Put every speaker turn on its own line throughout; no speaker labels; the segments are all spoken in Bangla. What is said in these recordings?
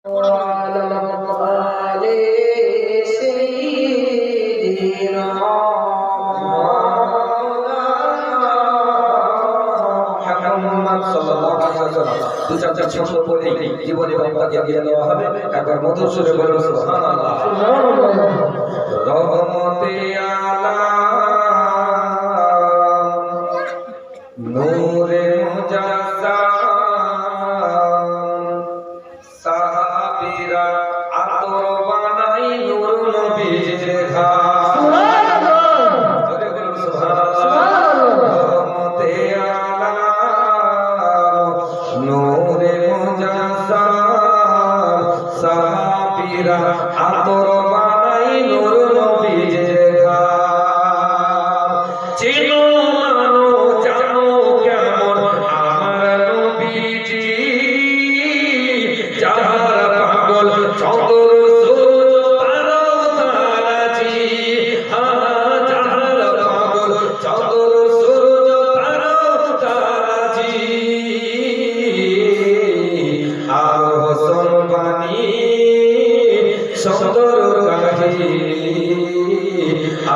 وعلى آل سيدنا মুহাম্মদ সাল্লাল্লাহু আলাইহি ওয়াসাল্লাম। দু চারটা ছন্দ পড়ে জীবনে বান্দাকে দিয়ে দেওয়া হবে। একবার মধুর সুরে বলুন সুবহানাল্লাহ। রহমতে আলাম নূরে মুজাসসাম সাহাবীরা আতর বানাই নূর নবীজির ঘাম। সুবহানাল্লাহ জোরে বলুন সুবহানাল্লাহ। রহমতে আলাম নূরে মুজাসসাম সাহাবীরা আতর বানাই নূর নবীজির ঘাম। চিনো মানো জানো কেমন আমার নবীজি, যাহার পাগল চন্দ্র সূর্য তারা তারাজি। যাহার পাগল চন্দ্র সূর্য তারা তারাজি। আর হোসন বাণী সুন্দর কাহিনী,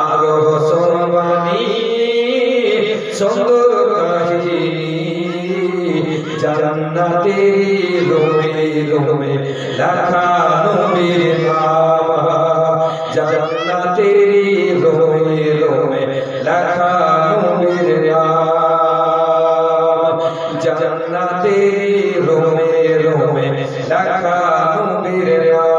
আর হোসন বাণী সুন্দর কাহিনী। জান্নাতের রোমে রোমে লেখা নবীর নাম, জান্নাতের রোমে রোমে লেখা নবীর নাম, জান্নাতের রোমে রোমে লেখা নবীর নাম।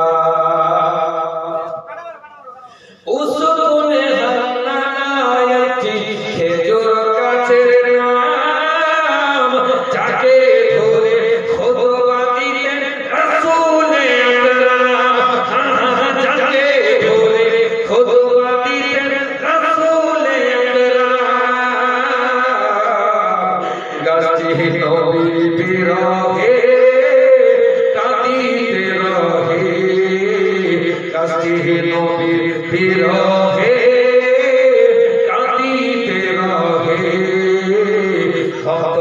উসুনে হান্নানায়াতি খেজুর গাছের নাম, যাকে ধরে খুতবা দিতেন রাসূলে আকরাম, যাকে ধরে খুতবা দিতেন রাসূলে আকরাম। গাছটি নবীর বিরহে কাঁদিতে রহে, গাছটি নবীর বিরহে কাঁদিতে রহে। হত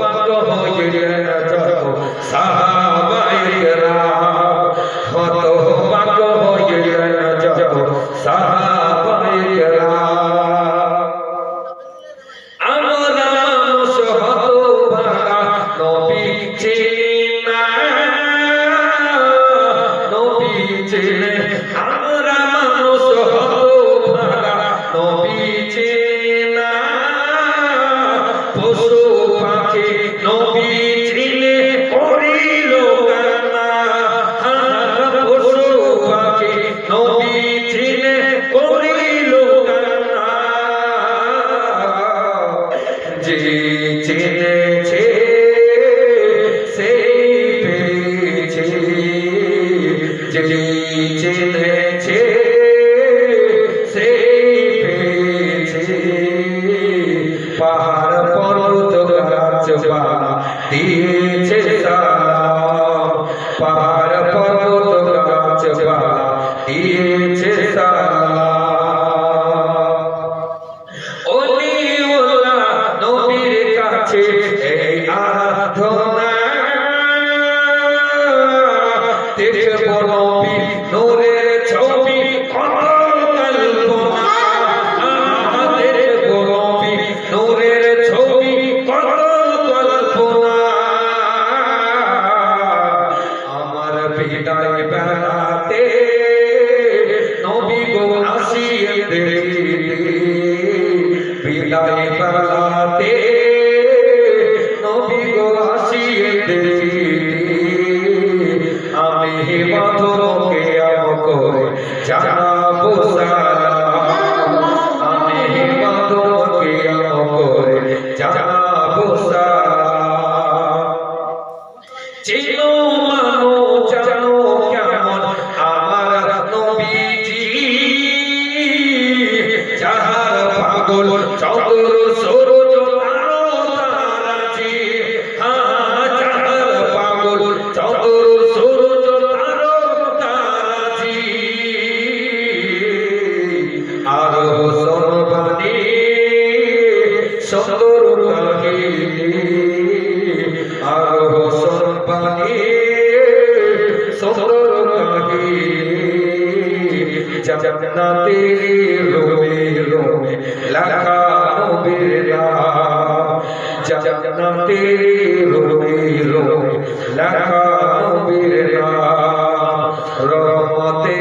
পাগল হইলেন যত সাহাবায়ে কেরাম, হত পাগল হইলেন যত সাহাবায়ে কেরাম। আমরা মানুষ হতভাগা নবী চিনি না, নবী চিনে। আমরা মানুষ হতভাগা নবী চিনি না, পশু পাখি নবী চিনে করিল কান্না। পশু পাখি নবী চিনে করিল কান্না। যে চিনেছে সেই পেয়েছে, যে চিনেছে সেই পেয়েছে। পাহাড় পর্বত গাছপালা দিয়েছে সালাম, পাহাড় পর্বত গাছপালা দিয়েছে সালাম। ওলিউল্লাহ নবীর কাছে এই আরাধনা, দেখব নবী নূরের ছবি কত কল্পনা। দেখব নবী নূরের ছবি কত কল্পনা। আমার বিদায় বেলাতে নবী গো আসিয়ে দেখিতে, বিদায় বেলাতে নবী গো আসিয়ে দেখিতে। আমি বাঁধবকে করে জানাবো সালাম, আমি বাঁধবকে করে জানাবো সালাম। চিনো মানো জানো কেমন আমার নবীজি, যাহার পাগল চন্দ্র সূর্য তারা তারাজি। যাহার পাগল চন্দ্র সূর্য তারা তারাজি। জান্নাতে রোমে রোমে লেখা নবীর নাম জান্নাতে রোমে রোমে লেখা নবীর নাম রহমতে